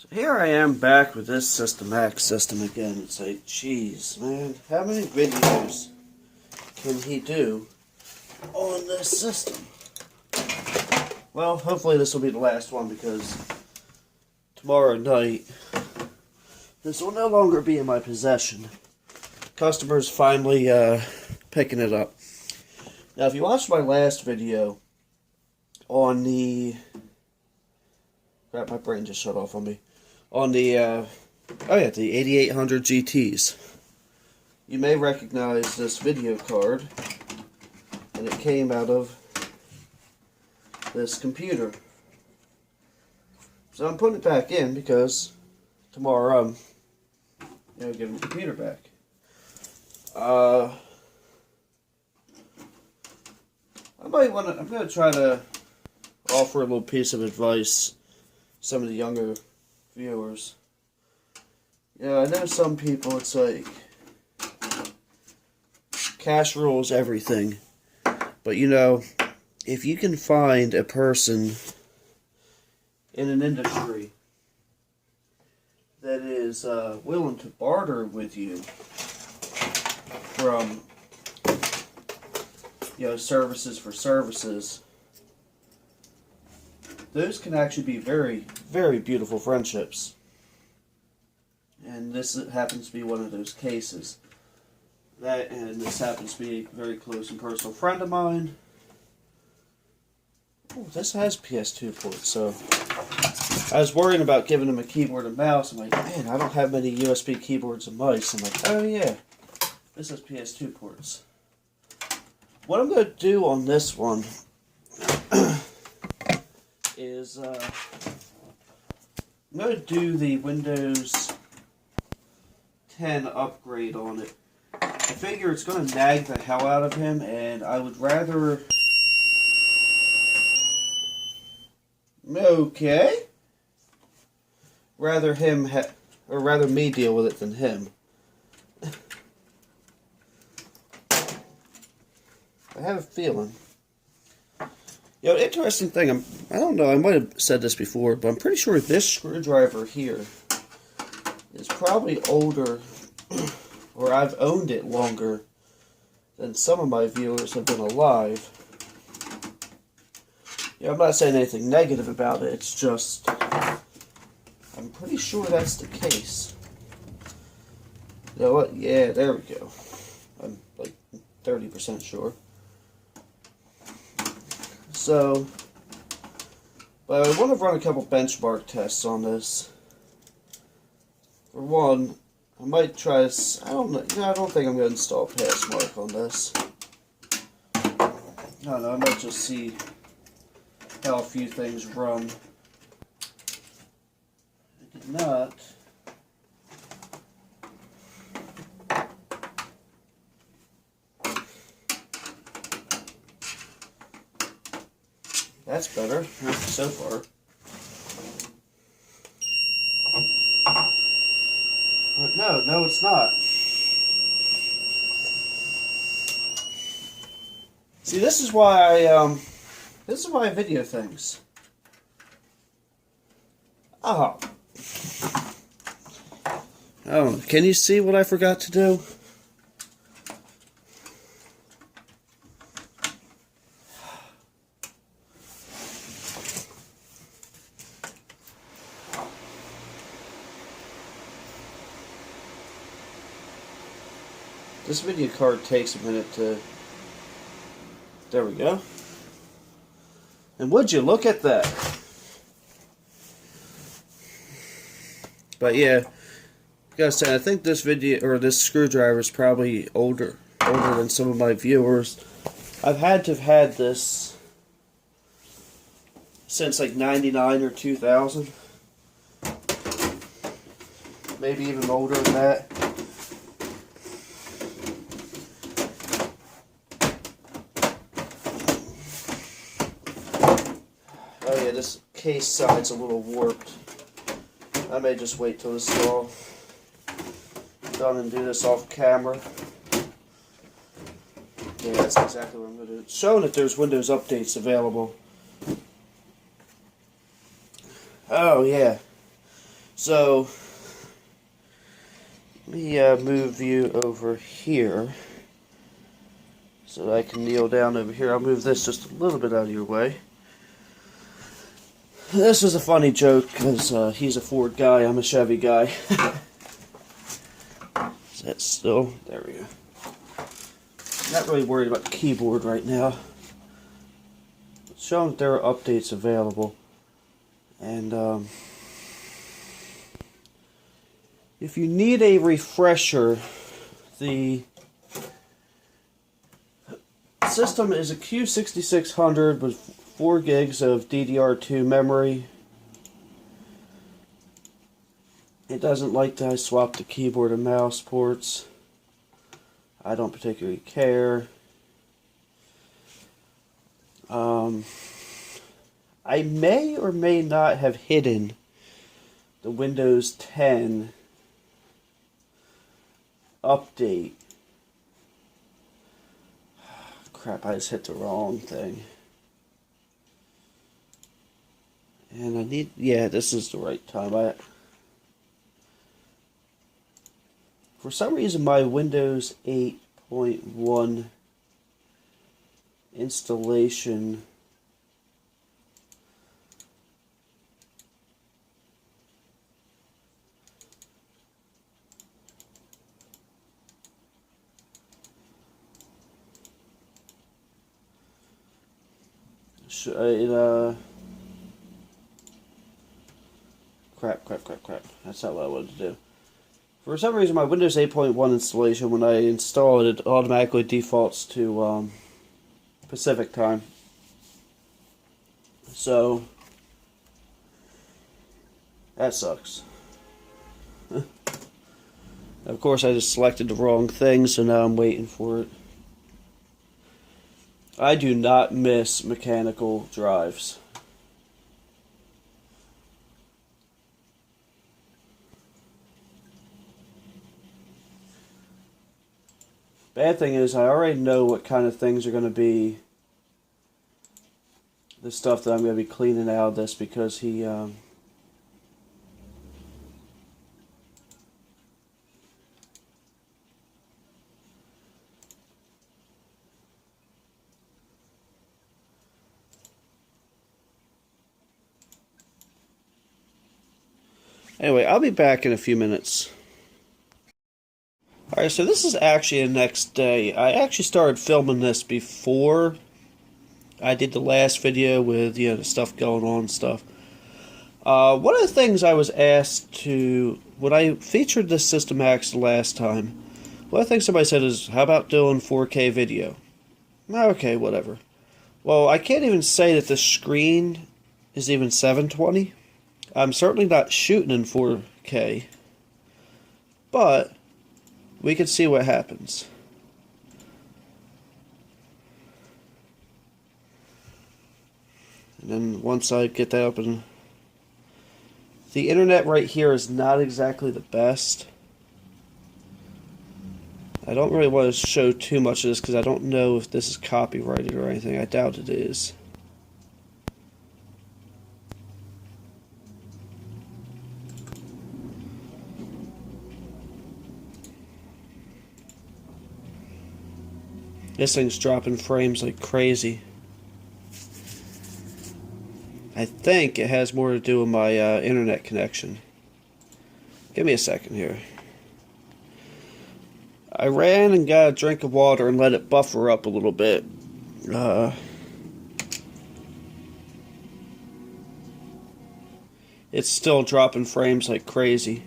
So here I am back with this Systemax system again. It's like, jeez, man, how many videos can he do on this system? Well, hopefully this will be the last one, because tomorrow night this will no longer be in my possession. Customers finally picking it up. Now, if you watched my last video on the... Crap, my brain just shut off on me. On the, the 8800 GTs. You may recognize this video card, and it came out of this computer. So I'm putting it back in because tomorrow I'm giving the computer back. I'm going to try to offer a little piece of advice to some of the younger viewers. Yeah, I know some people, it's like cash rules everything. But you know, if you can find a person in an industry that is willing to barter with you from, services for services, those can actually be very, very beautiful friendships. And this happens to be one of those cases. And this happens to be a very close and personal friend of mine. Oh, this has PS2 ports, so I was worrying about giving him a keyboard and mouse. I'm like, man, I don't have many USB keyboards and mice. I'm like, oh yeah, this has PS2 ports. What I'm going to do on this one is I'm going to do the Windows 10 upgrade on it. I figure it's going to nag the hell out of him, and I would rather... Okay. Rather me deal with it than him. I have a feeling. Interesting thing, I don't know, I might have said this before, but I'm pretty sure this screwdriver here is probably older, or I've owned it longer than some of my viewers have been alive. I'm not saying anything negative about it, it's just, I'm pretty sure that's the case. You know what? Yeah, there we go. I'm like 30% sure. So, but I want to run a couple benchmark tests on this. For one, I might try this. I don't know. I don't think I'm going to install Passmark on this. I don't know. I might just see how a few things run. I did not. That's better, so far. No, it's not. See, this is why I video things. Oh, can you see what I forgot to do? This video card takes a minute to... There we go. And would you look at that? But yeah, like I said, I think this screwdriver is probably older than some of my viewers. I've had to have had this since like 99 or 2000. Maybe even older than that. This case side's a little warped. I may just wait till this is all done and do this off camera. Yeah, that's exactly what I'm going to do. It's showing that there's Windows updates available. Oh, yeah. So, let me move you over here so that I can kneel down over here. I'll move this just a little bit out of your way. This was a funny joke because he's a Ford guy, I'm a Chevy guy. Is that still? There we go. Not really worried about the keyboard right now. It's showing that there are updates available. And if you need a refresher, the system is a Q6600 with 4 gigs of DDR2 memory. It doesn't like that I swapped the keyboard and mouse ports. I don't particularly care. I may or may not have hidden the Windows 10 update. Crap, I just hit the wrong thing. And I need, yeah, this is the right time. For some reason, my Windows 8.1 installation crap. That's not what I wanted to do. For some reason, my Windows 8.1 installation, when I install it, it automatically defaults to Pacific time. So, that sucks. Of course, I just selected the wrong thing, so now I'm waiting for it. I do not miss mechanical drives. Bad thing is, I already know what kind of things are going to be the stuff that I'm going to be cleaning out of this, because he Anyway, I'll be back in a few minutes. Alright, so this is actually the next day. I actually started filming this before I did the last video with, you know, the stuff going on and stuff. One of the things I was asked to, when I featured this Systemax the last time, one of the things somebody said is, how about doing 4K video? Okay, whatever. Well, I can't even say that the screen is even 720. I'm certainly not shooting in 4K, but we can see what happens. And then once I get that open, the internet right here is not exactly the best. I don't really want to show too much of this because I don't know if this is copyrighted or anything. I doubt it is. This thing's dropping frames like crazy. I think it has more to do with my internet connection. Give me a second here. I ran and got a drink of water and let it buffer up a little bit. It's still dropping frames like crazy.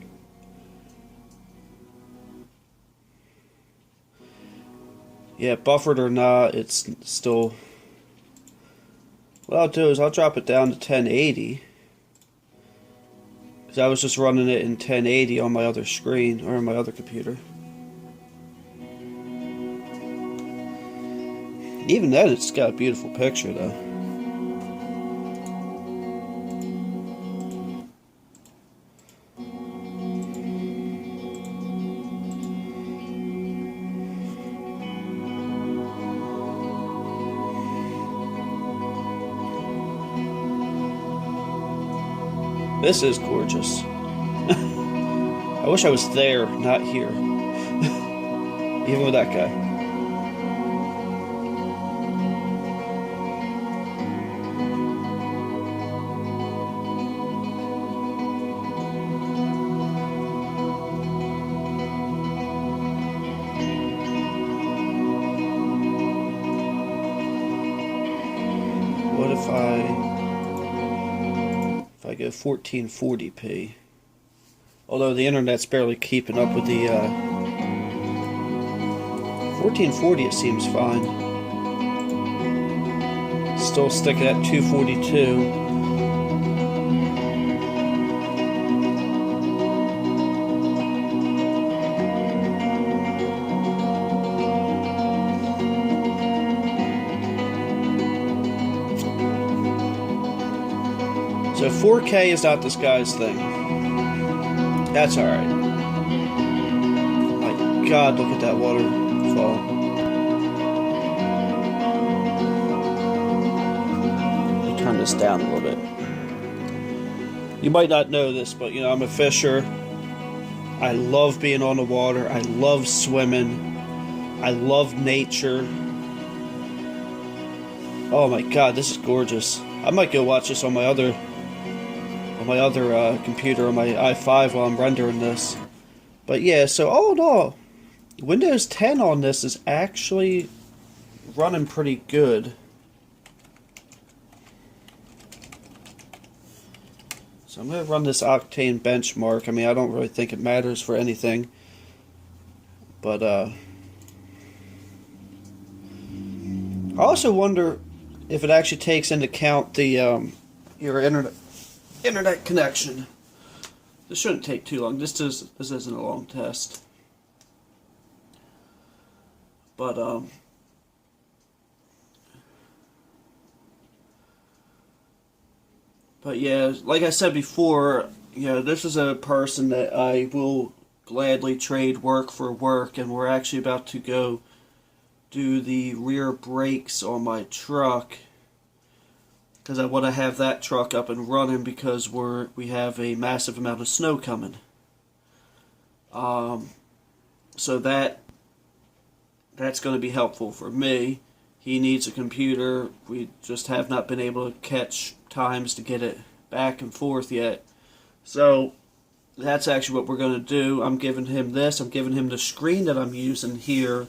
Yeah, buffered or not, it's still... What I'll do is I'll drop it down to 1080. Because I was just running it in 1080 on my other screen, or on my other computer. Even then, it's got a beautiful picture, though. This is gorgeous. I wish I was there, not here. Even with that guy. What if I go 1440p? Although the internet's barely keeping up with the 1440, it seems fine. Still stick at 242. So 4K is not this guy's thing. That's alright. My God, look at that waterfall. Let me turn this down a little bit. You might not know this, but you know, I'm a fisher. I love being on the water. I love swimming. I love nature. Oh my God, this is gorgeous. I might go watch this on my other computer, on my i5 while I'm rendering this. But yeah, so all in all, Windows 10 on this is actually running pretty good. So I'm going to run this Octane benchmark. I mean, I don't really think it matters for anything. But I also wonder if it actually takes into account the your internet connection. This shouldn't take too long. This isn't a long test. But yeah, like I said before, you know, this is a person that I will gladly trade work for work, and we're actually about to go do the rear brakes on my truck, because I want to have that truck up and running because we have a massive amount of snow coming. So that's going to be helpful for me. He needs a computer. We just have not been able to catch times to get it back and forth yet. So that's actually what we're going to do. I'm giving him this. I'm giving him the screen that I'm using here.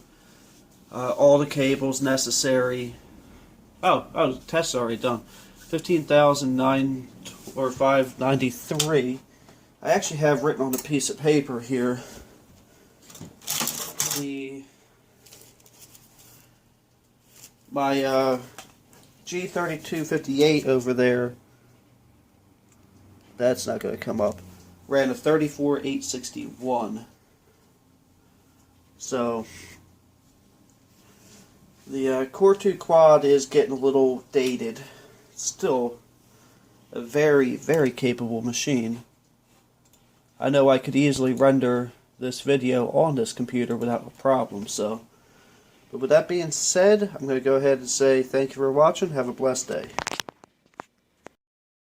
All the cables necessary. Oh, the test's already done. 15,593. I actually have written on a piece of paper here my G3258 over there. That's not going to come up. Ran a 34,861. So the Core 2 quad is getting a little dated. Still a very, very capable machine. I know I could easily render this video on this computer without a problem. So, but with that being said, I'm going to go ahead and say thank you for watching. Have a blessed day.